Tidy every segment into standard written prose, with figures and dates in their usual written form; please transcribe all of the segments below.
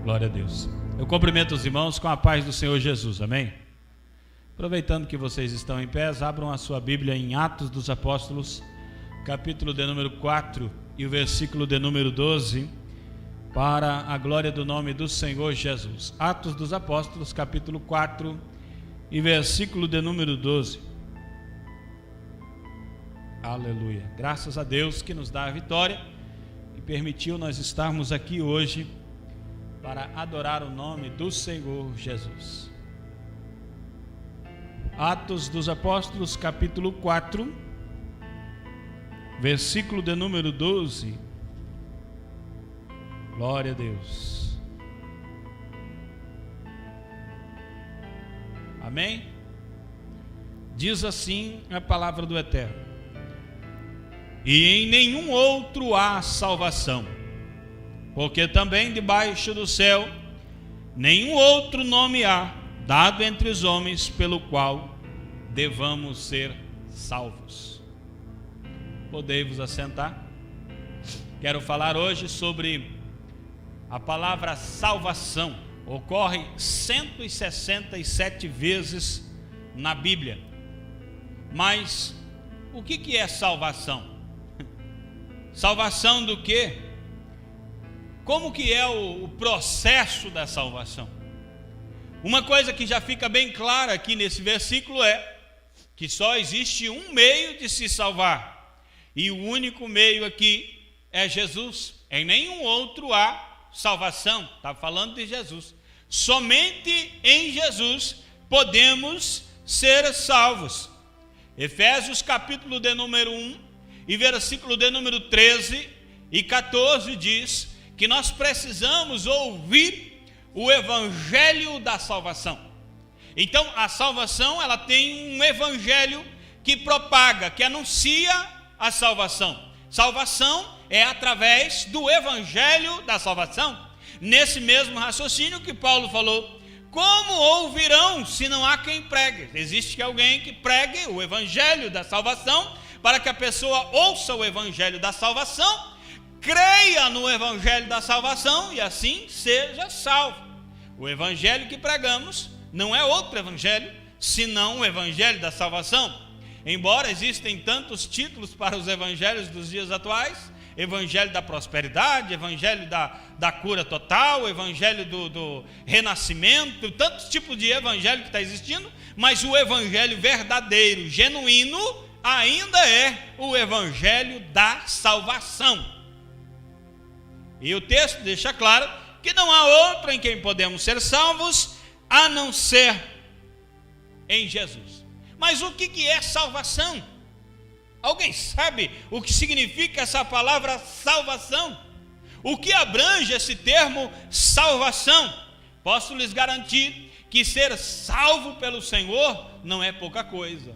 Glória a Deus. Eu cumprimento os irmãos com a paz do Senhor Jesus, amém? Aproveitando que vocês estão em pé, abram a sua Bíblia em Atos dos Apóstolos, capítulo de número 4 e o versículo de número 12, para a glória do nome do Senhor Jesus. Atos dos Apóstolos, capítulo 4 e versículo de número 12. Aleluia. Graças a Deus que nos dá a vitória e permitiu nós estarmos aqui hoje para adorar o nome do Senhor Jesus. Atos dos Apóstolos, capítulo 4, versículo de número 12. Glória a Deus. Amém? Diz assim a palavra do Eterno: e em nenhum outro há salvação, porque também debaixo do céu nenhum outro nome há dado entre os homens pelo qual devamos ser salvos. Podei-vos assentar. Quero falar hoje sobre a palavra salvação. Ocorre 167 vezes na Bíblia. Mas o que é salvação? Salvação do quê? Como que é o processo da salvação? Uma coisa que já fica bem clara aqui nesse versículo é que só existe um meio de se salvar, e o único meio aqui é Jesus. Em nenhum outro há salvação. Está falando de Jesus. Somente em Jesus podemos ser salvos. Efésios capítulo de número 1 e versículo de número 13 e 14 diz que nós precisamos ouvir o evangelho da salvação. Então a salvação, ela tem um evangelho que propaga, que anuncia a salvação. Salvação é através do evangelho da salvação. Nesse mesmo raciocínio que Paulo falou: como ouvirão se não há quem pregue? Existe alguém que pregue o evangelho da salvação, para que a pessoa ouça o evangelho da salvação, creia no evangelho da salvação e assim seja salvo. O evangelho que pregamos não é outro evangelho senão o evangelho da salvação. Embora existem tantos títulos para os evangelhos dos dias atuais: evangelho da prosperidade, evangelho da cura total, evangelho do renascimento, tantos tipos de evangelho que está existindo, mas o evangelho verdadeiro, genuíno, ainda é o evangelho da salvação. E o texto deixa claro que não há outro em quem podemos ser salvos a não ser em Jesus. Mas o que é salvação? Alguém sabe o que significa essa palavra salvação? O que abrange esse termo salvação? Posso lhes garantir que ser salvo pelo Senhor não é pouca coisa.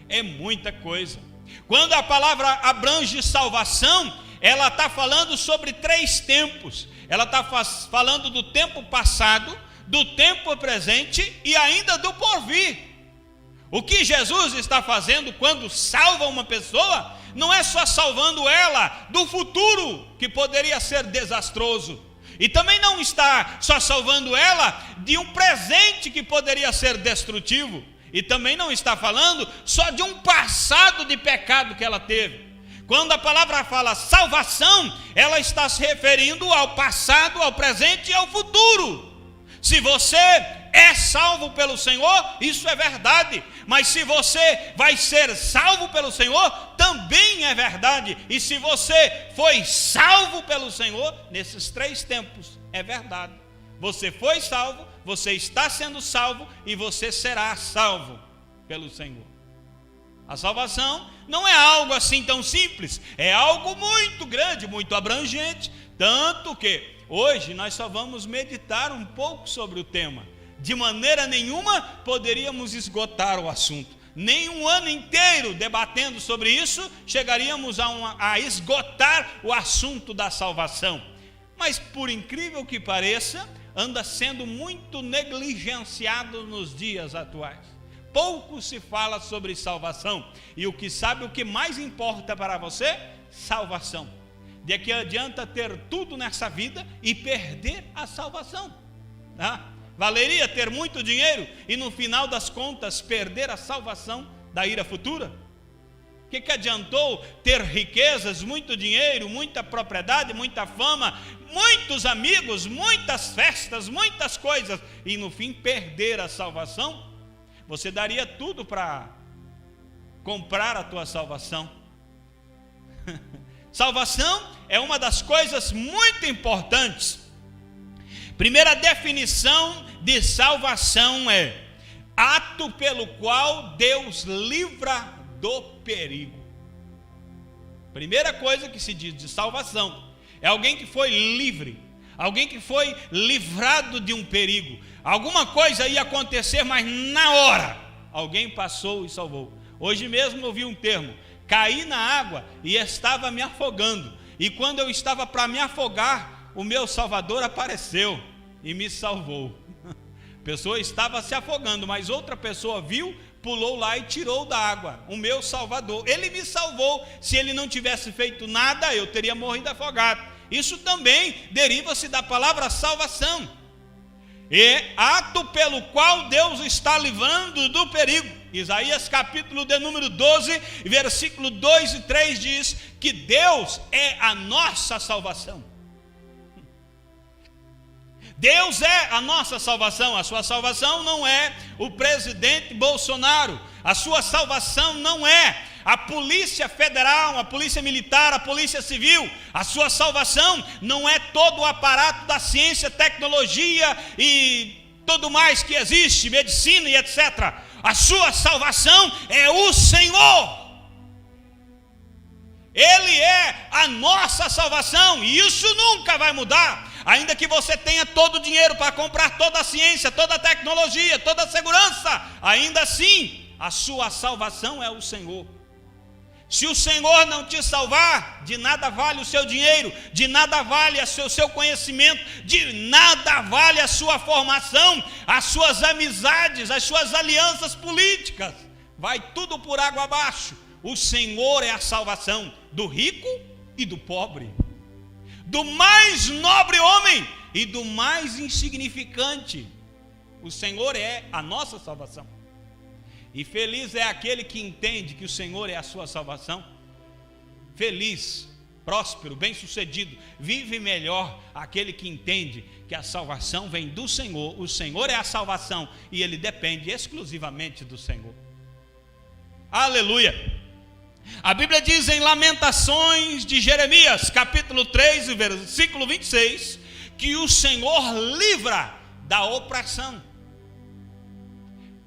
É muita coisa. Quando a palavra abrange salvação, ela está falando sobre 3 tempos. Ela está falando do tempo passado, do tempo presente e ainda do porvir. O que Jesus está fazendo quando salva uma pessoa, não é só salvando ela do futuro, que poderia ser desastroso, e também não está só salvando ela de um presente que poderia ser destrutivo, e também não está falando só de um passado de pecado que ela teve. Quando a palavra fala salvação, ela está se referindo ao passado, ao presente e ao futuro. Se você é salvo pelo Senhor, isso é verdade. Mas se você vai ser salvo pelo Senhor, também é verdade. E se você foi salvo pelo Senhor, nesses 3 tempos, é verdade. Você foi salvo, você está sendo salvo e você será salvo pelo Senhor. A salvação não é algo assim tão simples, é algo muito grande, muito abrangente, tanto que hoje nós só vamos meditar um pouco sobre o tema. De maneira nenhuma poderíamos esgotar o assunto. Nem um ano inteiro debatendo sobre isso chegaríamos a esgotar o assunto da salvação. Mas por incrível que pareça, anda sendo muito negligenciado nos dias atuais. Pouco se fala sobre salvação. E o que sabe o que mais importa para você? Salvação. de que adianta ter tudo nessa vida e perder a salvação. Valeria ter muito dinheiro e no final das contas perder a salvação da ira futura? O que adiantou ter riquezas, muito dinheiro, muita propriedade, muita fama, muitos amigos, muitas festas, muitas coisas, e no fim perder a salvação? Você daria tudo para comprar a tua salvação. Salvação é uma das coisas muito importantes. Primeira definição de salvação é ato pelo qual Deus livra do perigo. Primeira coisa que se diz de salvação é alguém que foi livre, alguém que foi livrado de um perigo. Alguma coisa ia acontecer, mas na hora alguém passou e salvou. Hoje mesmo eu vi um termo: caí na água e estava me afogando, e quando eu estava para me afogar, o meu Salvador apareceu e me salvou. A pessoa estava se afogando, mas outra pessoa viu, pulou lá e tirou da água. O meu Salvador, ele me salvou. Se ele não tivesse feito nada, eu teria morrido afogado. Isso também deriva-se da palavra salvação. É ato pelo qual Deus está livrando do perigo. Isaías capítulo de número 12, versículo 2 e 3 diz que Deus é a nossa salvação. Deus é a nossa salvação. A sua salvação não é o presidente Bolsonaro. A sua salvação não é a polícia federal, a polícia militar, a polícia civil. A sua salvação não é todo o aparato da ciência, tecnologia e tudo mais que existe, medicina e etc. A sua salvação é o Senhor. Ele é a nossa salvação e isso nunca vai mudar. Ainda que você tenha todo o dinheiro para comprar toda a ciência, toda a tecnologia, toda a segurança, ainda assim, a sua salvação é o Senhor. Se o Senhor não te salvar, de nada vale o seu dinheiro, de nada vale o seu conhecimento, de nada vale a sua formação, as suas amizades, as suas alianças políticas. Vai tudo por água abaixo. O Senhor é a salvação do rico e do pobre, do mais nobre homem e do mais insignificante. O Senhor é a nossa salvação. E feliz é aquele que entende que o Senhor é a sua salvação. Feliz, próspero, bem-sucedido, vive melhor aquele que entende que a salvação vem do Senhor. O Senhor é a salvação e ele depende exclusivamente do Senhor. Aleluia! A Bíblia diz em Lamentações de Jeremias, capítulo 3, versículo 26, que o Senhor livra da opressão.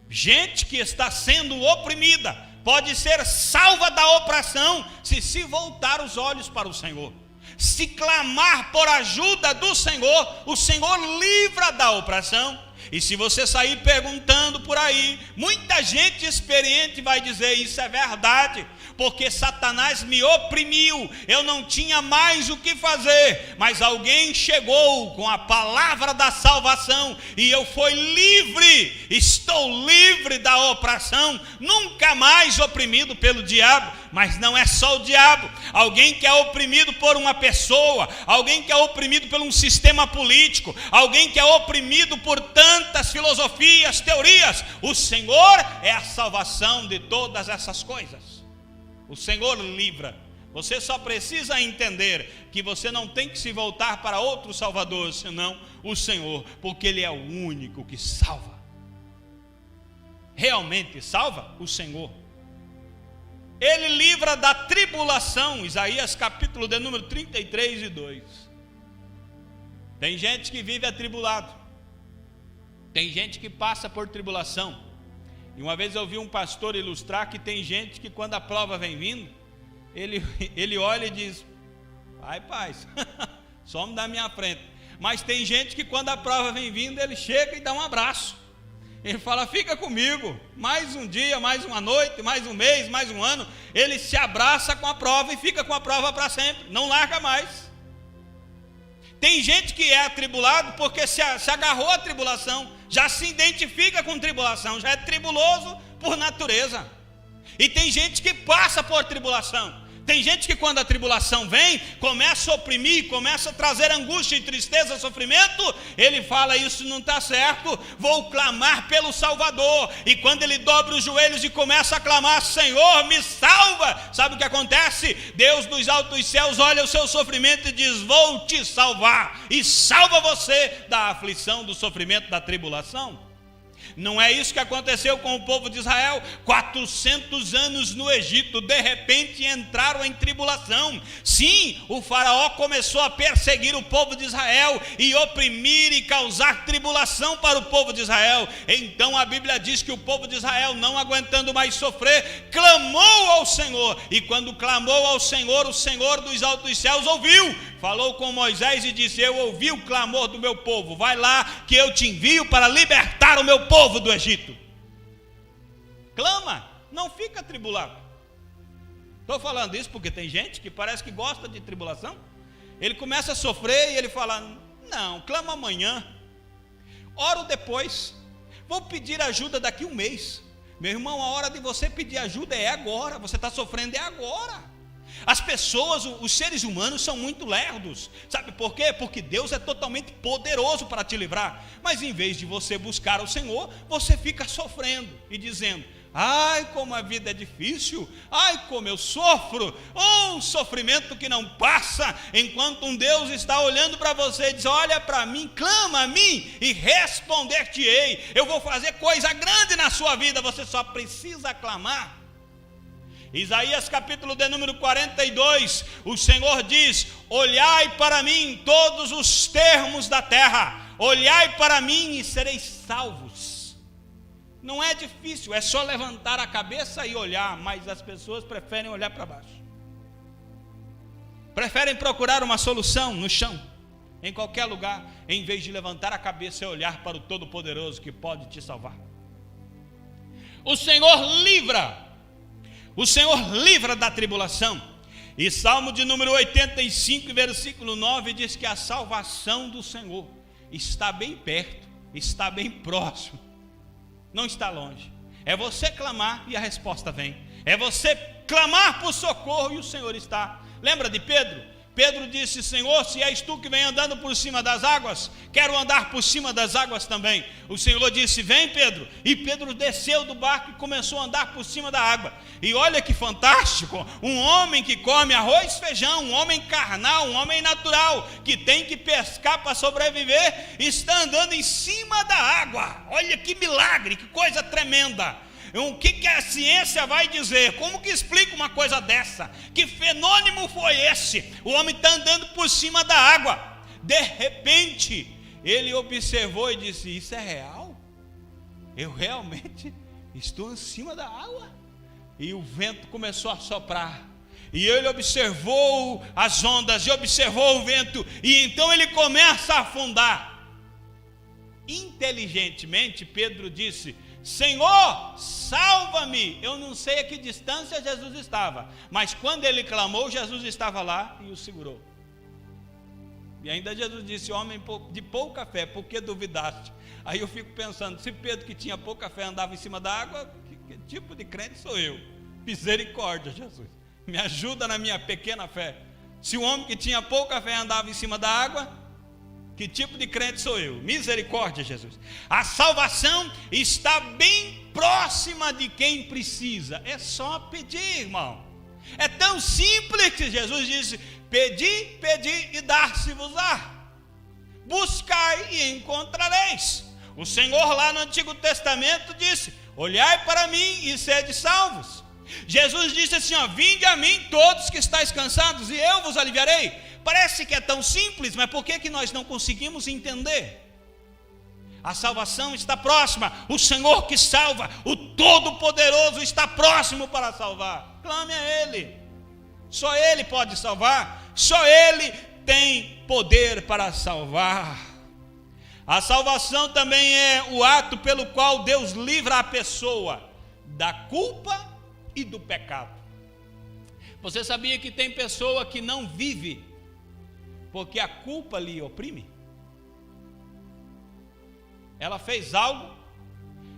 Gente que está sendo oprimida pode ser salva da opressão se voltar os olhos para o Senhor. Se clamar por ajuda do Senhor, o Senhor livra da opressão. E se você sair perguntando por aí, muita gente experiente vai dizer: isso é verdade, porque Satanás me oprimiu, eu não tinha mais o que fazer, mas alguém chegou com a palavra da salvação e eu fui livre, estou livre da opressão, nunca mais oprimido pelo diabo. Mas não é só o diabo, alguém que é oprimido por uma pessoa, alguém que é oprimido por um sistema político, alguém que é oprimido por tantas filosofias, teorias. O Senhor é a salvação de todas essas coisas. O Senhor livra. Você só precisa entender que você não tem que se voltar para outro Salvador, senão o Senhor, porque Ele é o único que salva. Realmente salva o Senhor. Ele livra da tribulação. Isaías capítulo de número 33 e 2. Tem gente que vive atribulado. Tem gente que passa por tribulação. E uma vez eu ouvi um pastor ilustrar que tem gente que quando a prova vem vindo, ele olha e diz: vai, paz, some da minha frente. Mas tem gente que quando a prova vem vindo, ele chega e dá um abraço. Ele fala: fica comigo, mais um dia, mais uma noite, mais um mês, mais um ano. Ele se abraça com a prova e fica com a prova para sempre, não larga mais. Tem gente que é atribulado porque se agarrou à tribulação, já se identifica com tribulação, já é tribuloso por natureza. E tem gente que passa por tribulação. Tem gente que quando a tribulação vem, começa a oprimir, começa a trazer angústia e tristeza, sofrimento, ele fala, isso não está certo, vou clamar pelo Salvador. E quando ele dobra os joelhos e começa a clamar, Senhor, me salva, sabe o que acontece? Deus dos altos céus olha o seu sofrimento e diz, vou te salvar, e salva você da aflição, do sofrimento, da tribulação. Não é isso que aconteceu com o povo de Israel? 400 anos no Egito, de repente entraram em tribulação. Sim, o faraó começou a perseguir o povo de Israel e oprimir e causar tribulação para o povo de Israel. Então a Bíblia diz que o povo de Israel, não aguentando mais sofrer, clamou ao Senhor. E quando clamou ao Senhor, o Senhor dos altos céus ouviu. Falou com Moisés e disse, eu ouvi o clamor do meu povo, vai lá que eu te envio para libertar o meu povo do Egito. Clama, não fica atribulado. Estou falando isso porque tem gente que parece que gosta de tribulação. Ele começa a sofrer e ele fala, não, clama amanhã, oro depois, vou pedir ajuda daqui um mês. Meu irmão, a hora de você pedir ajuda é agora, você está sofrendo é agora. As pessoas, os seres humanos são muito lerdos, sabe por quê? Porque Deus é totalmente poderoso para te livrar, mas em vez de você buscar o Senhor, você fica sofrendo e dizendo, ai como a vida é difícil, ai como eu sofro, um sofrimento que não passa, enquanto um Deus está olhando para você e diz, olha para mim, clama a mim e responder-te-ei, eu vou fazer coisa grande na sua vida, você só precisa clamar. Isaías capítulo de número 42, o Senhor diz, olhai para mim todos os termos da terra, olhai para mim e sereis salvos. Não é difícil, é só levantar a cabeça e olhar, mas as pessoas preferem olhar para baixo. Preferem procurar uma solução no chão, em qualquer lugar, em vez de levantar a cabeça e olhar para o Todo-Poderoso que pode te salvar. O Senhor livra. O Senhor livra da tribulação. E Salmo de número 85, versículo 9, diz que a salvação do Senhor está bem perto, está bem próximo, não está longe. É você clamar e a resposta vem. É você clamar por socorro e o Senhor está. Lembra de Pedro? Pedro disse, Senhor, se és tu que vem andando por cima das águas, quero andar por cima das águas também. O Senhor disse, vem Pedro. E Pedro desceu do barco e começou a andar por cima da água. E olha que fantástico, um homem que come arroz e feijão, um homem carnal, um homem natural, que tem que pescar para sobreviver, está andando em cima da água. Olha que milagre, que coisa tremenda. O que a ciência vai dizer? Como que explica uma coisa dessa? Que fenômeno foi esse? O homem está andando por cima da água. De repente, ele observou e disse, isso é real? Eu realmente estou em cima da água? E o vento começou a soprar. E ele observou as ondas, e observou o vento, e então ele começa a afundar. Inteligentemente, Pedro disse, Senhor, salva-me. Eu não sei a que distância Jesus estava, mas quando ele clamou, Jesus estava lá e o segurou. E ainda Jesus disse, homem de pouca fé, por que duvidaste? Aí eu fico pensando, se Pedro que tinha pouca fé andava em cima da água, que tipo de crente sou eu? Misericórdia, Jesus, me ajuda na minha pequena fé. Se o homem que tinha pouca fé andava em cima da água, que tipo de crente sou eu? Misericórdia, Jesus. A salvação está bem próxima de quem precisa. É só pedir, irmão. É tão simples que Jesus disse, pedi, pedi e dar-se-vos-á. Buscai e encontrareis. O Senhor lá no Antigo Testamento disse, olhai para mim e sede salvos. Jesus disse assim, ó, vinde a mim todos que estáis cansados e eu vos aliviarei. Parece que é tão simples, mas por que nós não conseguimos entender? A salvação está próxima, o Senhor que salva, o Todo-Poderoso está próximo para salvar. Clame a Ele, só Ele pode salvar, só Ele tem poder para salvar. A salvação também é o ato pelo qual Deus livra a pessoa da culpa e do pecado. Você sabia que tem pessoa que não vive porque a culpa lhe oprime? Ela fez algo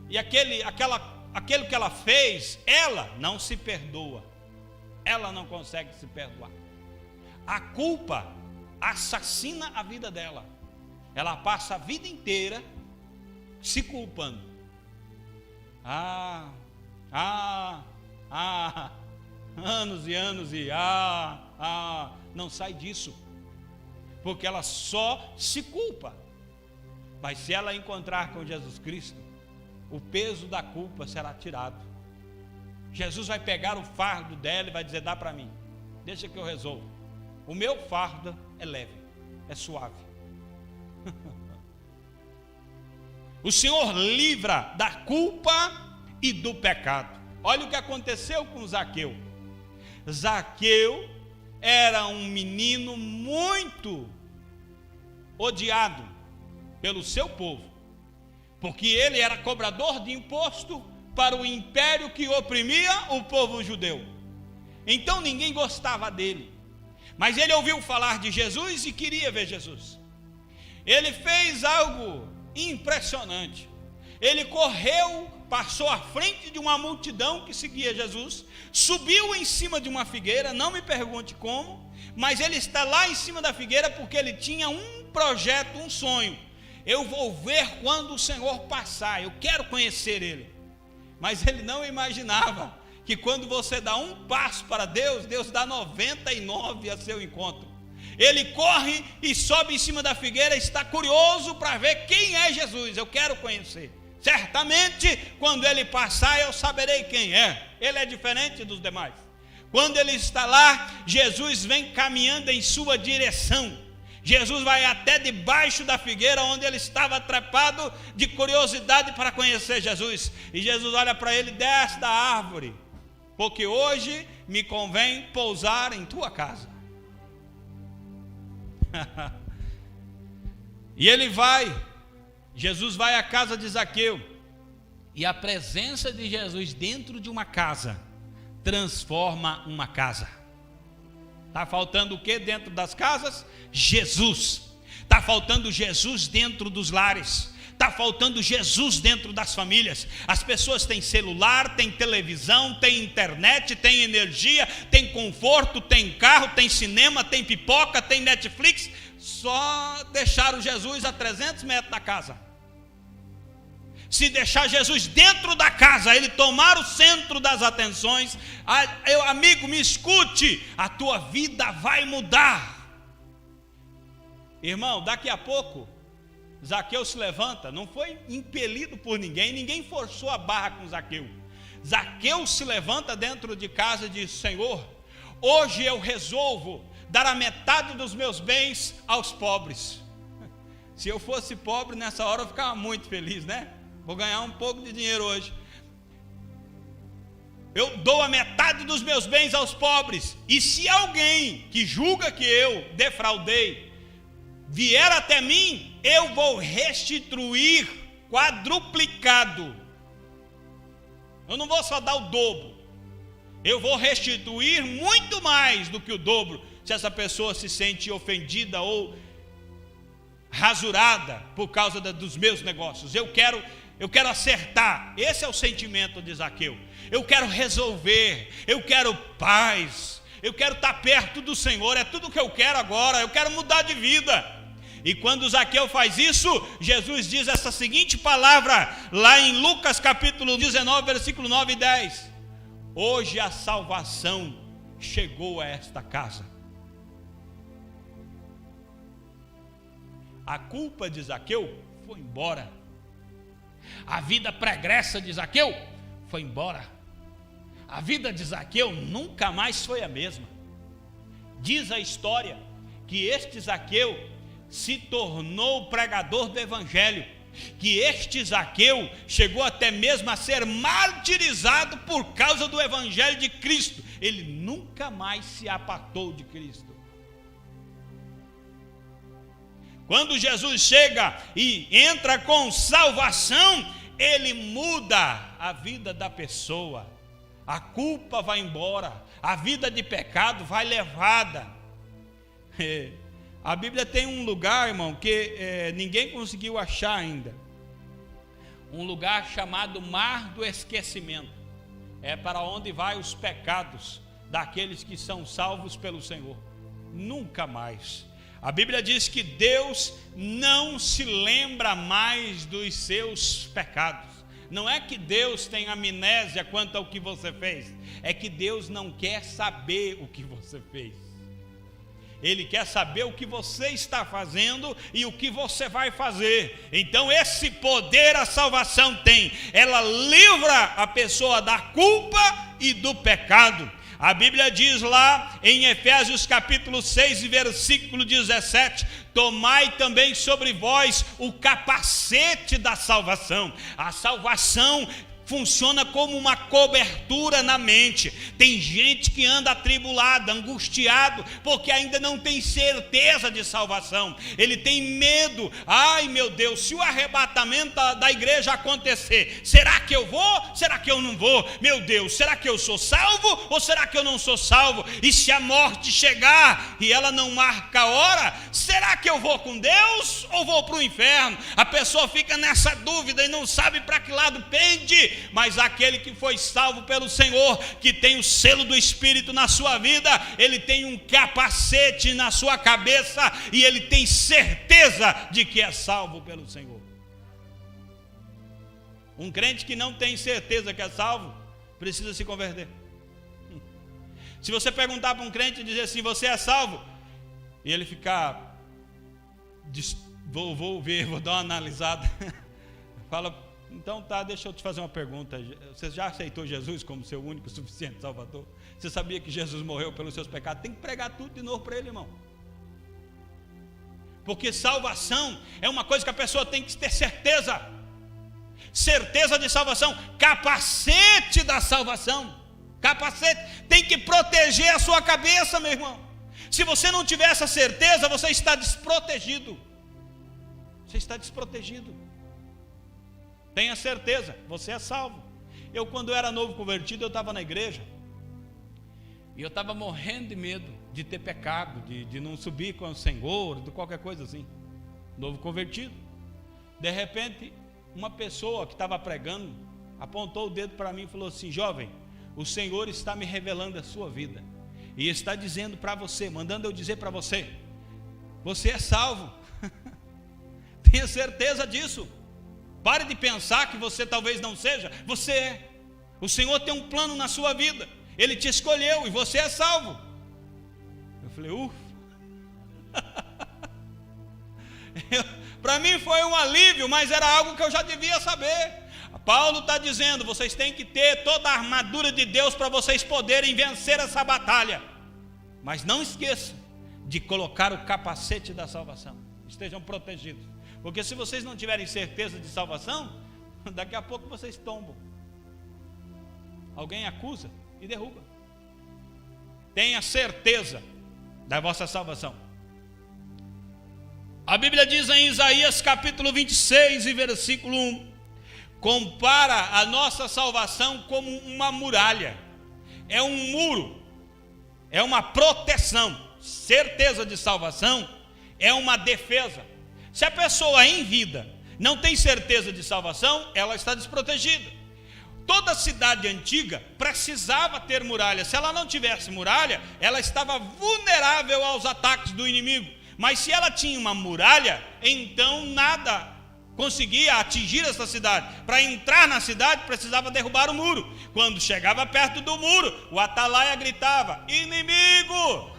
e aquele que ela fez, ela não se perdoa. ela não consegue se perdoar. A culpa assassina a vida dela. Ela passa a vida inteira se culpando. Anos e anos e não sai disso, porque ela só se culpa. Mas se ela encontrar com Jesus Cristo, o peso da culpa será tirado. Jesus vai pegar o fardo dela e vai dizer: dá para mim, deixa que eu resolvo. O meu fardo é leve, é suave. O Senhor livra da culpa e do pecado. Olha o que aconteceu com Zaqueu. Zaqueu era um menino muito odiado pelo seu povo, porque ele era cobrador de imposto para o império que oprimia o povo judeu. Então ninguém gostava dele, mas ele ouviu falar de Jesus e queria ver Jesus. Ele fez algo impressionante. Ele correu, passou à frente de uma multidão que seguia Jesus, subiu em cima de uma figueira, não me pergunte como, mas ele está lá em cima da figueira porque ele tinha um projeto, um sonho. Eu vou ver quando o Senhor passar, eu quero conhecer Ele. Mas ele não imaginava que quando você dá um passo para Deus, Deus dá 99 a seu encontro. Ele corre e sobe em cima da figueira, está curioso para ver quem é Jesus. Eu quero conhecer. Certamente, quando ele passar, eu saberei quem é. Ele é diferente dos demais. Quando ele está lá, Jesus vem caminhando em sua direção. Jesus vai até debaixo da figueira onde ele estava trepado de curiosidade para conhecer Jesus. E Jesus olha para ele: desce da árvore, porque hoje me convém pousar em tua casa. E ele vai, Jesus vai à casa de Zaqueu, e a presença de Jesus dentro de uma casa transforma uma casa. Está faltando o que dentro das casas? Jesus. Está faltando Jesus dentro dos lares. Está faltando Jesus dentro das famílias. As pessoas têm celular, têm televisão, têm internet, têm energia, têm conforto, têm carro, têm cinema, têm pipoca, têm Netflix. Só deixaram Jesus a 300 metros da casa. Se deixar Jesus dentro da casa, ele tomar o centro das atenções, amigo, me escute, a tua vida vai mudar. Irmão, daqui a pouco Zaqueu se levanta, não foi impelido por ninguém, ninguém forçou a barra com Zaqueu. Zaqueu se levanta dentro de casa e diz: Senhor, hoje eu resolvo dar a metade dos meus bens aos pobres. Se eu fosse pobre nessa hora eu ficava muito feliz, né? Vou ganhar um pouco de dinheiro hoje. Eu dou a metade dos meus bens aos pobres. E se alguém que julga que eu defraudei vier até mim, eu vou restituir quadruplicado. Eu não vou só dar o dobro, eu vou restituir muito mais do que o dobro, se essa pessoa se sente ofendida ou rasurada por causa dos meus negócios. Eu quero acertar. Esse é o sentimento de Zaqueu. Eu quero resolver, eu quero paz, eu quero estar perto do Senhor, é tudo que eu quero agora, eu quero mudar de vida. E quando Zaqueu faz isso, Jesus diz essa seguinte palavra, lá em Lucas capítulo 19, versículo 9 e 10. Hoje a salvação chegou a esta casa. A culpa de Zaqueu foi embora. A vida pregressa de Zaqueu foi embora. A vida de Zaqueu nunca mais foi a mesma. Diz a história que este Zaqueu se tornou pregador do evangelho, que este Zaqueu chegou até mesmo a ser martirizado por causa do evangelho de Cristo. Ele nunca mais se apartou de Cristo. Quando Jesus chega e entra com salvação, ele muda a vida da pessoa. A culpa vai embora, a vida de pecado vai levada. A Bíblia tem um lugar, irmão, que ninguém conseguiu achar ainda. Um lugar chamado Mar do Esquecimento. É para onde vai os pecados daqueles que são salvos pelo Senhor. Nunca mais. A Bíblia diz que Deus não se lembra mais dos seus pecados. Não é que Deus tem amnésia quanto ao que você fez, é que Deus não quer saber o que você fez. Ele quer saber o que você está fazendo e o que você vai fazer. Então esse poder a salvação tem. Ela livra a pessoa da culpa e do pecado. A Bíblia diz lá em Efésios capítulo 6 e versículo 17: tomai também sobre vós o capacete da salvação. A salvação funciona como uma cobertura na mente. Tem gente que anda atribulado, angustiado, porque ainda não tem certeza de salvação. Ele tem medo. Ai meu Deus, se o arrebatamento da igreja acontecer, será que eu vou? Será que eu não vou? Meu Deus, será que eu sou salvo ou será que eu não sou salvo? E se a morte chegar e ela não marca a hora, será que eu vou com Deus ou vou para o inferno? A pessoa fica nessa dúvida e não sabe para que lado pende. Mas aquele que foi salvo pelo Senhor, que tem o selo do Espírito na sua vida, ele tem um capacete na sua cabeça e ele tem certeza de que é salvo pelo Senhor. Um crente que não tem certeza que é salvo, precisa se converter. Se você perguntar para um crente e dizer assim, você é salvo? E ele ficar, vou ver, vou dar uma analisada. Fala, então tá, deixa eu te fazer uma pergunta. Você já aceitou Jesus como seu único e suficiente Salvador? Você sabia que Jesus morreu pelos seus pecados? Tem que pregar tudo de novo para ele, irmão. Porque salvação é uma coisa que a pessoa tem que ter certeza. Certeza de salvação. Capacete da salvação. Capacete tem que proteger a sua cabeça, meu irmão. Se você não tiver essa certeza, você está desprotegido. Você está desprotegido. Tenha certeza, você é salvo. Eu, quando era novo convertido, eu estava na igreja e eu estava morrendo de medo de ter pecado, de não subir com o Senhor, de qualquer coisa assim. Novo convertido. De repente, uma pessoa que estava pregando apontou o dedo para mim e falou assim: jovem, o Senhor está me revelando a sua vida e está dizendo para você, mandando eu dizer para você, você é salvo. Tenha certeza disso. Pare de pensar que você talvez não seja. Você é. O Senhor tem um plano na sua vida. Ele te escolheu e você é salvo. Eu falei, ufa. Para mim foi um alívio, mas era algo que eu já devia saber. Paulo está dizendo, vocês têm que ter toda a armadura de Deus para vocês poderem vencer essa batalha. Mas não esqueçam de colocar o capacete da salvação. Estejam protegidos. Porque se vocês não tiverem certeza de salvação, daqui a pouco vocês tombam. Alguém acusa e derruba. Tenha certeza da vossa salvação. A Bíblia diz em Isaías capítulo 26 e versículo 1: compara a nossa salvação como uma muralha. É um muro, é uma proteção. Certeza de salvação é uma defesa. Se a pessoa em vida não tem certeza de salvação, ela está desprotegida. Toda cidade antiga precisava ter muralha. Se ela não tivesse muralha, ela estava vulnerável aos ataques do inimigo. Mas se ela tinha uma muralha, então nada conseguia atingir essa cidade. Para entrar na cidade, precisava derrubar o muro. Quando chegava perto do muro, o atalaia gritava: inimigo!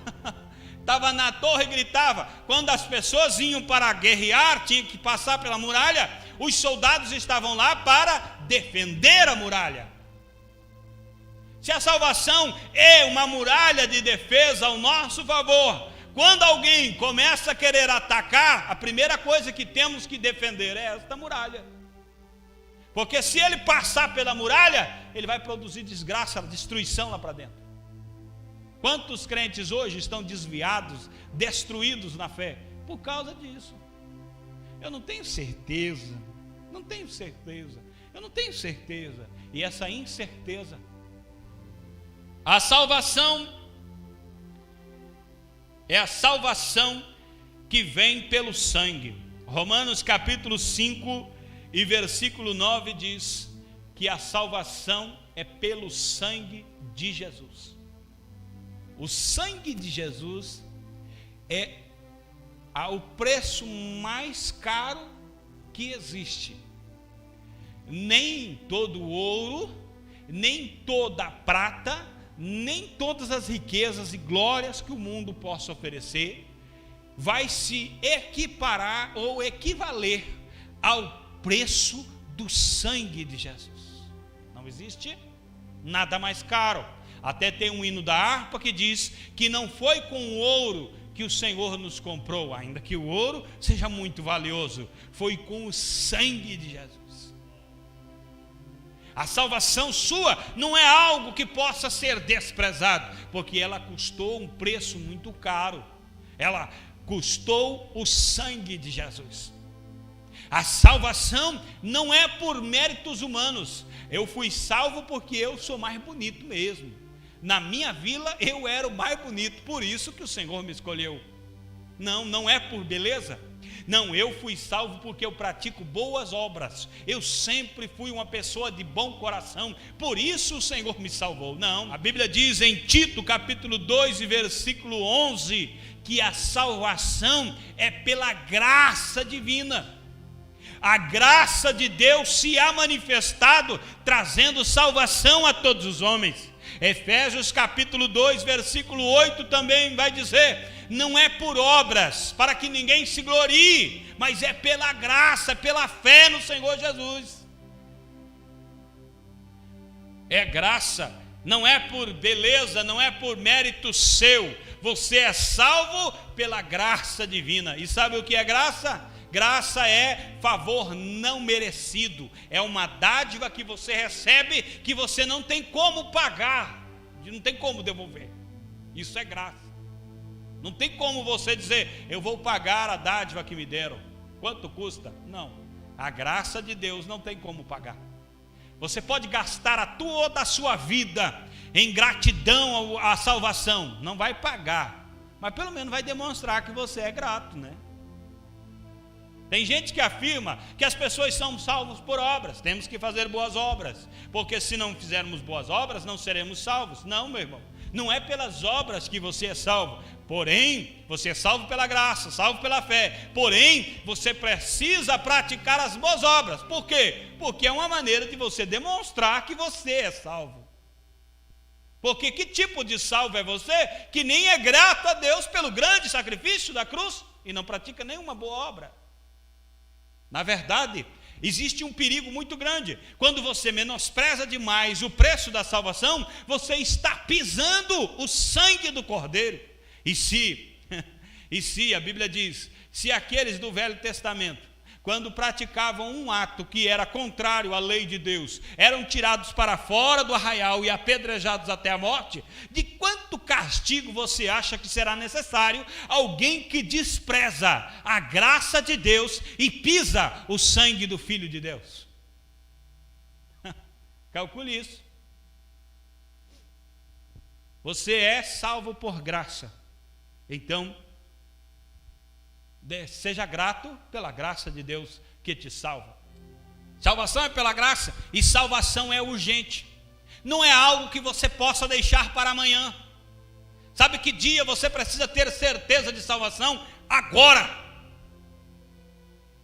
Estava na torre e gritava. Quando as pessoas iam para guerrear, tinham que passar pela muralha, os soldados estavam lá para defender a muralha. Se a salvação é uma muralha de defesa ao nosso favor, quando alguém começa a querer atacar, a primeira coisa que temos que defender é esta muralha. Porque se ele passar pela muralha, ele vai produzir desgraça, destruição lá para dentro. Quantos crentes hoje estão desviados, destruídos na fé? Por causa disso. Eu não tenho certeza. Eu não tenho certeza. E essa incerteza. A salvação é a salvação que vem pelo sangue. Romanos capítulo 5 e versículo 9 diz que a salvação é pelo sangue de Jesus. O sangue de Jesus é o preço mais caro que existe. Nem todo o ouro, nem toda a prata, nem todas as riquezas e glórias que o mundo possa oferecer vai se equiparar ou equivaler ao preço do sangue de Jesus. Não existe nada mais caro. Até tem um hino da harpa que diz que não foi com o ouro que o Senhor nos comprou, ainda que o ouro seja muito valioso, foi com o sangue de Jesus. A salvação sua não é algo que possa ser desprezado, porque ela custou um preço muito caro. Ela custou o sangue de Jesus. A salvação não é por méritos humanos. Eu fui salvo porque eu sou mais bonito mesmo. Na minha vila eu era o mais bonito, por isso que o Senhor me escolheu. Não, não é por beleza. Não, eu fui salvo porque eu pratico boas obras. Eu sempre fui uma pessoa de bom coração, por isso o Senhor me salvou. Não, a Bíblia diz em Tito capítulo 2 e versículo 11 que a salvação é pela graça divina. A graça de Deus se há manifestado, trazendo salvação a todos os homens. Efésios capítulo 2 versículo 8 também vai dizer: não é por obras, para que ninguém se glorie, mas é pela graça, pela fé no Senhor Jesus. É graça, não é por beleza, não é por mérito seu. Você é salvo pela graça divina. E sabe o que é graça? Graça é favor não merecido, é uma dádiva que você recebe, que você não tem como pagar, não tem como devolver. Isso é graça. Não tem como você dizer: eu vou pagar a dádiva que me deram. Quanto custa? Não. A graça de Deus não tem como pagar. Você pode gastar toda a sua vida em gratidão à salvação, não vai pagar, mas pelo menos vai demonstrar que você é grato, né? Tem gente que afirma que as pessoas são salvas por obras. Temos que fazer boas obras, porque se não fizermos boas obras não seremos salvos. Não, meu irmão, não é pelas obras que você é salvo. Porém, você é salvo pela graça, salvo pela fé. Porém, você precisa praticar as boas obras. Por quê? Porque é uma maneira de você demonstrar que você é salvo. Porque que tipo de salvo é você que nem é grato a Deus pelo grande sacrifício da cruz e não pratica nenhuma boa obra? Na verdade, existe um perigo muito grande. Quando você menospreza demais o preço da salvação, você está pisando o sangue do Cordeiro. E se a Bíblia diz, se aqueles do Velho Testamento, quando praticavam um ato que era contrário à lei de Deus, eram tirados para fora do arraial e apedrejados até a morte, de quanto castigo você acha que será necessário alguém que despreza a graça de Deus e pisa o sangue do Filho de Deus? Calcule isso. Você é salvo por graça. Então, seja grato pela graça de Deus que te salva. Salvação é pela graça, e salvação é urgente. Não é algo que você possa deixar para amanhã. Sabe que dia você precisa ter certeza de salvação? Agora.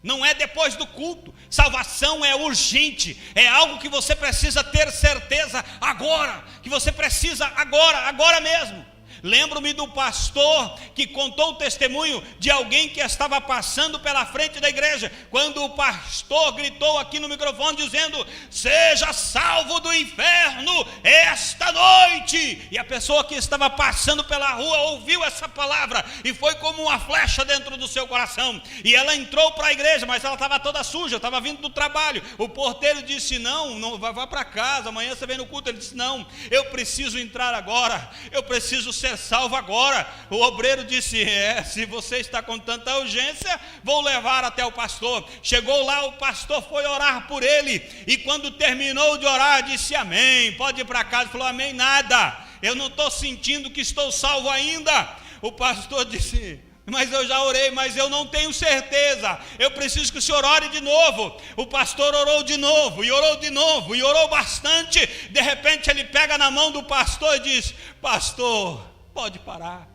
Não é depois do culto. Salvação é urgente, é algo que você precisa ter certeza agora, que você precisa agora mesmo. Lembro-me do pastor que contou o testemunho de alguém que estava passando pela frente da igreja, quando o pastor gritou aqui no microfone dizendo: seja salvo do inferno esta noite. E a pessoa que estava passando pela rua ouviu essa palavra e foi como uma flecha dentro do seu coração. E ela entrou para a igreja, mas ela estava toda suja, estava vindo do trabalho. O porteiro disse: não, vá para casa, amanhã você vem no culto. Ele disse: não, eu preciso entrar agora, eu preciso ser salvo agora. O obreiro disse: se você está com tanta urgência, vou levar até o pastor. Chegou lá, o pastor foi orar por ele, e quando terminou de orar, disse: amém, pode ir para casa. Falou: amém nada, eu não estou sentindo que estou salvo ainda. O pastor disse: mas eu já orei, mas eu não tenho certeza, eu preciso que o senhor ore de novo. O pastor orou de novo, e orou de novo, e orou bastante. De repente ele pega na mão do pastor e diz: pastor, pode parar.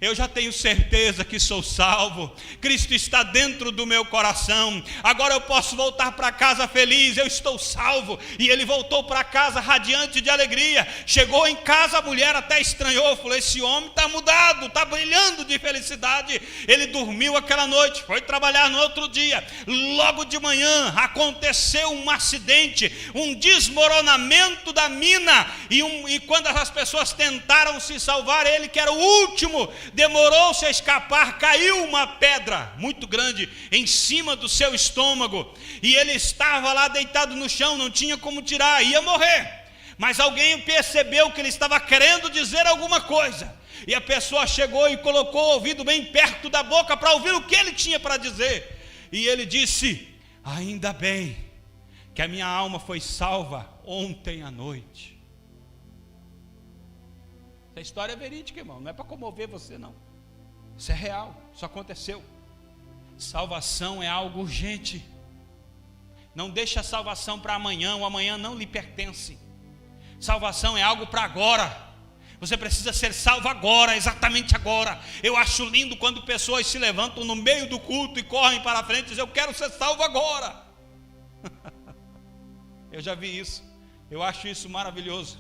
Eu já tenho certeza que sou salvo. Cristo está dentro do meu coração. Agora eu posso voltar para casa feliz. Eu estou salvo. E ele voltou para casa radiante de alegria. Chegou em casa, a mulher até estranhou. Falou: esse homem está mudado, está brilhando de felicidade. Ele dormiu aquela noite, foi trabalhar no outro dia. Logo de manhã aconteceu um acidente, um desmoronamento da mina. E quando as pessoas tentaram se salvar, ele, que era o último, demorou-se a escapar. Caiu uma pedra muito grande em cima do seu estômago, e ele estava lá deitado no chão, não tinha como tirar, ia morrer. Mas alguém percebeu que ele estava querendo dizer alguma coisa, e a pessoa chegou e colocou o ouvido bem perto da boca para ouvir o que ele tinha para dizer. E ele disse: ainda bem que a minha alma foi salva ontem à noite. Essa história é verídica, irmão, não é para comover você, não. Isso é real, isso aconteceu. Salvação é algo urgente. Não deixe a salvação para amanhã, o amanhã não lhe pertence. Salvação é algo para agora. Você precisa ser salvo agora, exatamente agora. Eu acho lindo quando pessoas se levantam no meio do culto e correm para a frente e dizem: eu quero ser salvo agora. Eu já vi isso, eu acho isso maravilhoso.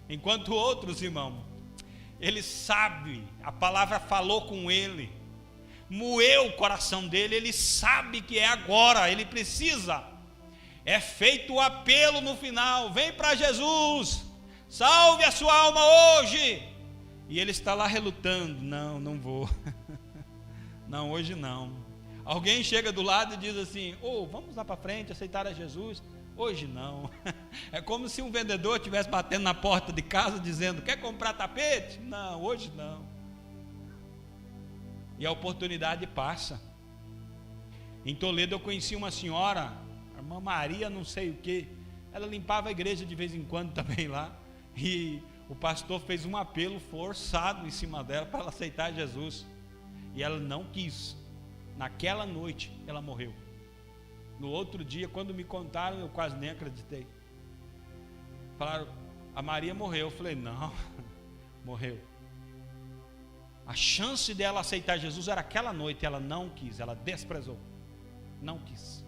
Enquanto outros, irmão, ele sabe, a palavra falou com ele, moeu o coração dele, ele sabe que é agora, ele precisa. É feito o apelo no final: vem para Jesus, salve a sua alma hoje. E ele está lá relutando: não vou. Não, hoje não. Alguém chega do lado e diz assim: vamos lá para frente, aceitar a Jesus. Hoje não. É como se um vendedor estivesse batendo na porta de casa dizendo: quer comprar tapete? Não, hoje não. E a oportunidade passa. Em Toledo eu conheci uma senhora, a irmã Maria não sei o que, ela limpava a igreja de vez em quando também lá, e o pastor fez um apelo forçado em cima dela para ela aceitar Jesus, e ela não quis. Naquela noite ela morreu. No outro dia, quando me contaram, eu quase nem acreditei. Falaram: a Maria morreu. Eu falei: não, morreu. A chance dela aceitar Jesus era aquela noite. Ela não quis, ela desprezou. Não quis.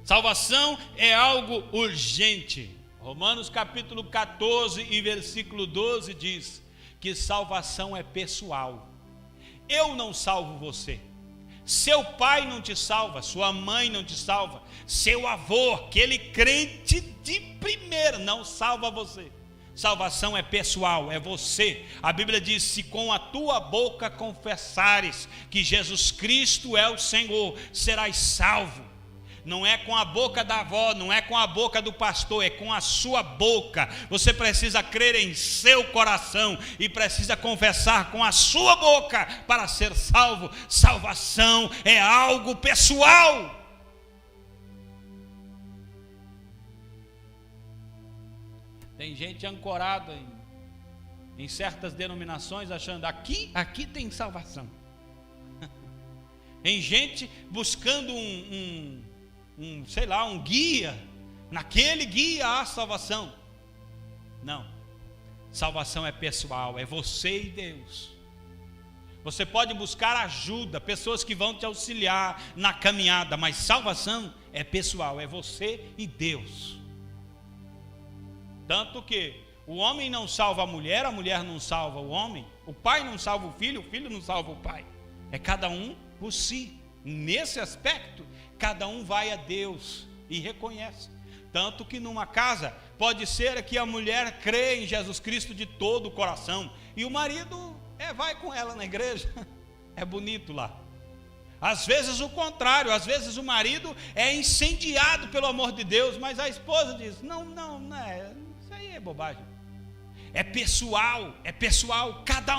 Salvação é algo urgente. Romanos capítulo 14 e versículo 12 diz que salvação é pessoal. Eu não salvo você. Seu pai não te salva, sua mãe não te salva, seu avô, aquele crente de primeira, não salva você. Salvação é pessoal, é você. A Bíblia diz: se com a tua boca confessares que Jesus Cristo é o Senhor, serás salvo. Não é com a boca da avó, não é com a boca do pastor, é com a sua boca. Você precisa crer em seu coração e precisa confessar com a sua boca para ser salvo. Salvação é algo pessoal. Tem gente ancorada em certas denominações achando: aqui tem salvação. Tem gente buscando um guia, naquele guia há salvação. Não, salvação é pessoal, é você e Deus. Você pode buscar ajuda, pessoas que vão te auxiliar na caminhada, mas salvação é pessoal, é você e Deus. Tanto que o homem não salva a mulher não salva o homem, o pai não salva o filho não salva o pai. É cada um por si. Nesse aspecto, cada um vai a Deus e reconhece. Tanto que numa casa, pode ser que a mulher crê em Jesus Cristo de todo o coração, e o marido vai com ela na igreja, é bonito lá. Às vezes o contrário, às vezes o marido é incendiado pelo amor de Deus, mas a esposa diz: não, isso aí é bobagem. É pessoal, cada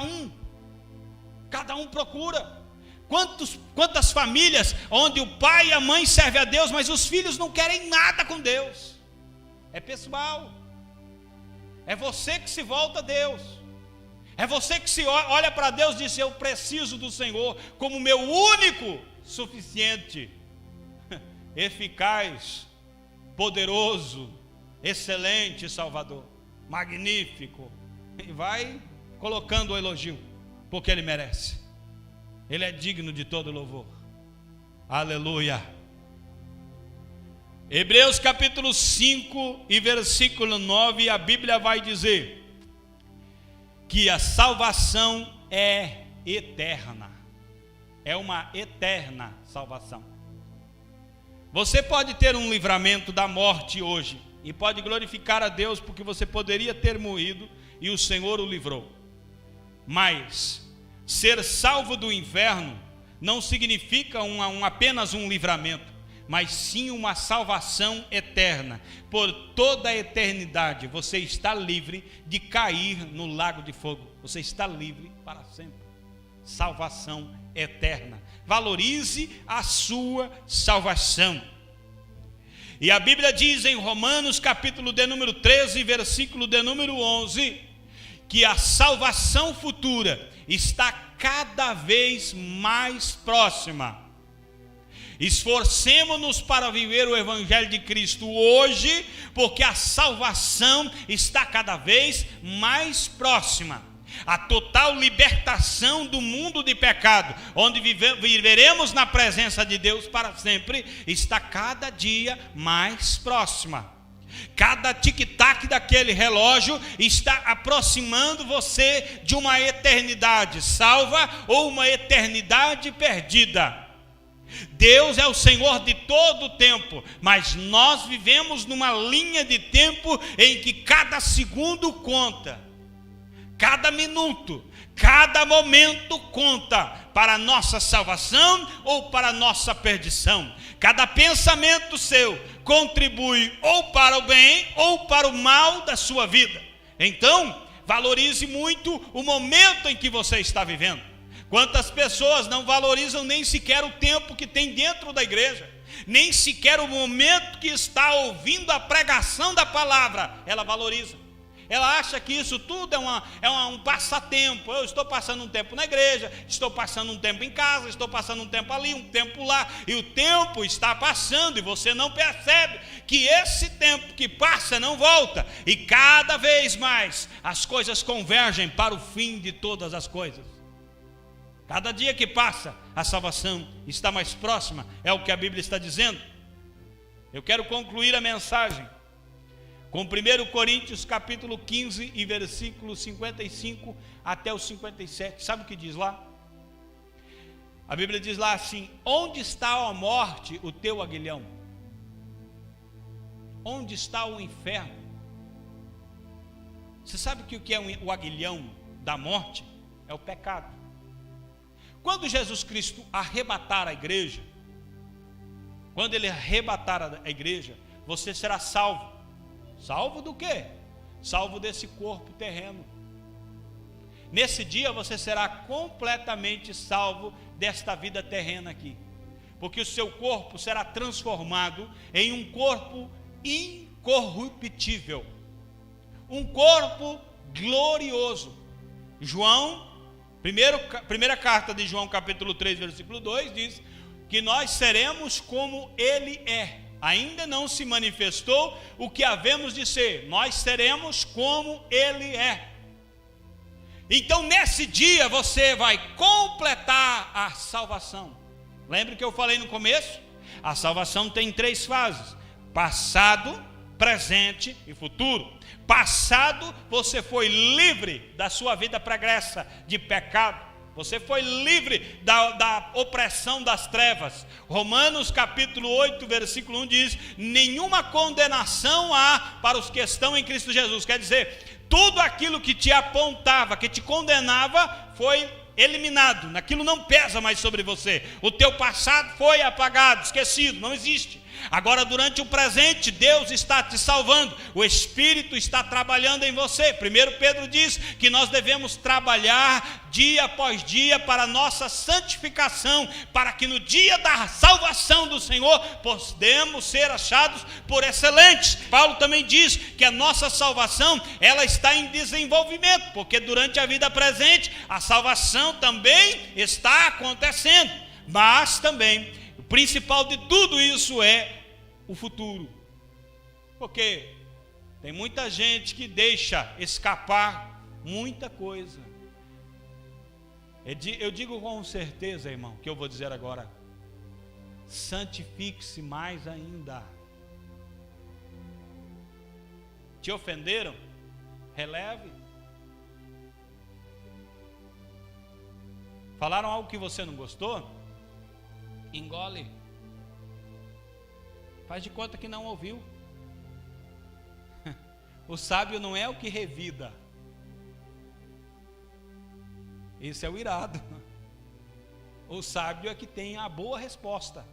um procura. Quantas famílias onde o pai e a mãe servem a Deus, mas os filhos não querem nada com Deus. É pessoal. É você que se volta a Deus. É você que se olha para Deus e diz: eu preciso do Senhor como meu único, suficiente, eficaz, poderoso, excelente Salvador, magnífico, e vai colocando o elogio, porque ele merece. Ele é digno de todo louvor. Aleluia. Hebreus capítulo 5 e versículo 9, a Bíblia vai dizer que a salvação é eterna. É uma eterna salvação. Você pode ter um livramento da morte hoje e pode glorificar a Deus porque você poderia ter morrido e o Senhor o livrou. Mas ser salvo do inferno não significa apenas um livramento, mas sim uma salvação eterna. Por toda a eternidade você está livre de cair no lago de fogo. Você está livre para sempre. Salvação eterna. Valorize a sua salvação. E a Bíblia diz em Romanos capítulo de número 13, versículo de número 11, que a salvação futura está cada vez mais próxima. Esforcemo-nos para viver o Evangelho de Cristo hoje, porque a salvação está cada vez mais próxima. A total libertação do mundo de pecado, onde viveremos na presença de Deus para sempre, está cada dia mais próxima. Cada tic-tac daquele relógio está aproximando você de uma eternidade salva ou uma eternidade perdida. Deus é o Senhor de todo o tempo, mas nós vivemos numa linha de tempo em que cada segundo conta, cada minuto, cada momento conta para a nossa salvação ou para a nossa perdição. Cada pensamento seu contribui ou para o bem ou para o mal da sua vida. Então, valorize muito o momento em que você está vivendo. Quantas pessoas não valorizam nem sequer o tempo que tem dentro da igreja, nem sequer o momento que está ouvindo a pregação da palavra, ela valoriza. Ela acha que isso tudo é um passatempo. Eu estou passando um tempo na igreja, estou passando um tempo em casa, estou passando um tempo ali, um tempo lá, e o tempo está passando e você não percebe que esse tempo que passa não volta, e cada vez mais as coisas convergem para o fim de todas as coisas. Cada dia que passa, a salvação está mais próxima, é o que a Bíblia está dizendo. Eu quero concluir a mensagem com 1 Coríntios capítulo 15 e versículo 55 até o 57. Sabe o que diz lá? A Bíblia diz lá assim: onde está, ó morte, o teu aguilhão? Onde está o inferno? Você sabe que o que é o aguilhão da morte? É o pecado. Quando Jesus Cristo arrebatar a igreja, quando ele arrebatar a igreja, você será salvo. Salvo do quê? Salvo desse corpo terreno. Nesse dia você será completamente salvo desta vida terrena aqui, porque o seu corpo será transformado em um corpo incorruptível, um corpo glorioso. Primeira carta de João capítulo 3 versículo 2 diz que nós seremos como ele é. Ainda não se manifestou o que havemos de ser, nós seremos como ele é. Então nesse dia você vai completar a salvação. Lembra que eu falei no começo? A salvação tem 3 fases: passado, presente e futuro. Passado, você foi livre da sua vida pregressa de pecado. Você foi livre da opressão das trevas. Romanos capítulo 8, versículo 1 diz: nenhuma condenação há para os que estão em Cristo Jesus. Quer dizer, tudo aquilo que te apontava, que te condenava, foi eliminado. Aquilo não pesa mais sobre você. O teu passado foi apagado, esquecido, não existe. Agora, durante o presente, Deus está te salvando, o Espírito está trabalhando em você. 1 Pedro diz que nós devemos trabalhar dia após dia para a nossa santificação, para que no dia da salvação do Senhor podemos ser achados por excelentes. Paulo também diz que a nossa salvação, ela está em desenvolvimento, porque durante a vida presente a salvação também está acontecendo, mas também o principal de tudo isso é o futuro. Porque tem muita gente que deixa escapar muita coisa. Eu digo com certeza, irmão, que eu vou dizer agora: santifique-se mais ainda. Te ofenderam? Releve. Falaram algo que você não gostou? Engole. Faz de conta que não ouviu. O sábio não é o que revida. Esse é o irado. O sábio é que tem a boa resposta.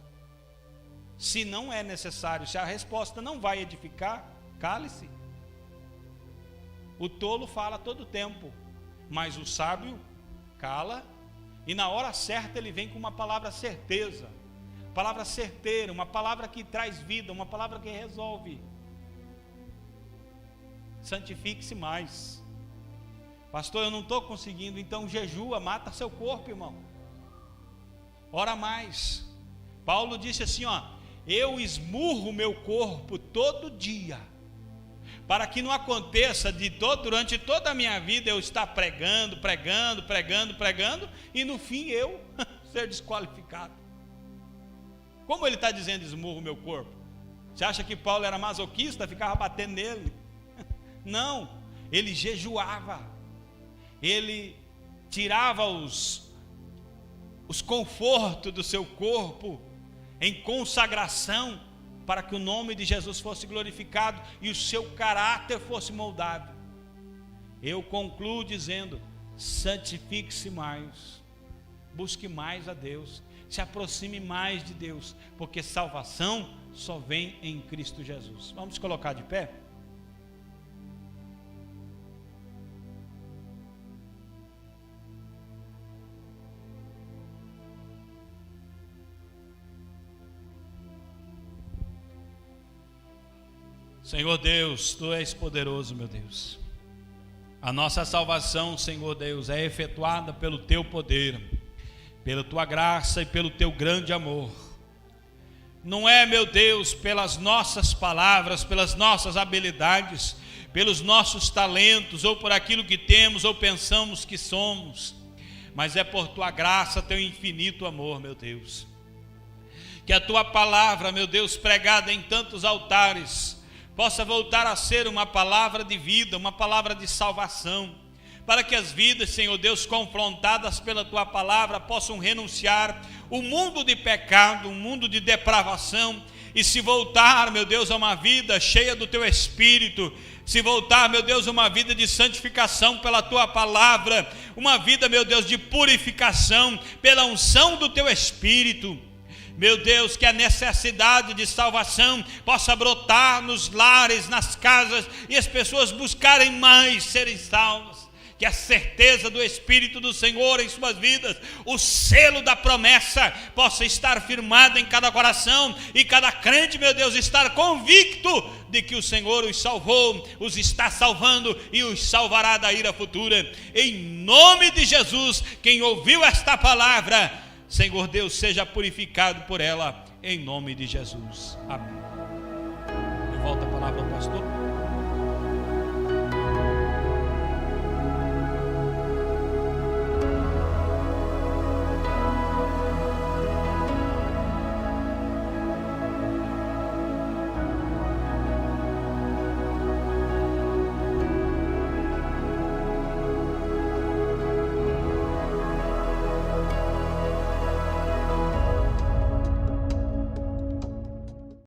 Se não é necessário, se a resposta não vai edificar, cale-se. O tolo fala todo tempo, mas o sábio cala, e na hora certa ele vem com uma palavra certeza, palavra certeira, uma palavra que traz vida, uma palavra que resolve. Santifique-se mais. Pastor, eu não estou conseguindo. Então jejua, mata seu corpo, irmão. Ora mais. Paulo disse assim, ó: eu esmurro meu corpo todo dia, para que não aconteça durante toda a minha vida eu estar pregando, e no fim eu ser desqualificado. Como ele está dizendo esmurro meu corpo? Você acha que Paulo era masoquista, ficava batendo nele? Não, ele jejuava, ele tirava os confortos do seu corpo em consagração, para que o nome de Jesus fosse glorificado e o seu caráter fosse moldado. Eu concluo dizendo: santifique-se mais, busque mais a Deus, se aproxime mais de Deus, porque salvação só vem em Cristo Jesus. Vamos colocar de pé? Senhor Deus, Tu és poderoso, meu Deus. A nossa salvação, Senhor Deus, é efetuada pelo Teu poder, pela Tua graça e pelo Teu grande amor. Não é, meu Deus, pelas nossas palavras, pelas nossas habilidades, pelos nossos talentos, ou por aquilo que temos ou pensamos que somos, mas é por Tua graça, Teu infinito amor, meu Deus. Que a Tua palavra, meu Deus, pregada em tantos altares, possa voltar a ser uma palavra de vida, uma palavra de salvação, para que as vidas, Senhor Deus, confrontadas pela Tua palavra, possam renunciar o mundo de pecado, um mundo de depravação, e se voltar, meu Deus, a uma vida cheia do Teu Espírito, se voltar, meu Deus, a uma vida de santificação pela Tua palavra, uma vida, meu Deus, de purificação pela unção do Teu Espírito. Meu Deus, que a necessidade de salvação possa brotar nos lares, nas casas, e as pessoas buscarem mais serem salvas. Que a certeza do Espírito do Senhor em suas vidas, o selo da promessa, possa estar firmado em cada coração, e cada crente, meu Deus, estar convicto de que o Senhor os salvou, os está salvando e os salvará da ira futura. Em nome de Jesus, quem ouviu esta palavra, Senhor Deus, seja purificado por ela, em nome de Jesus. Amém. De volta a palavra ao pastor.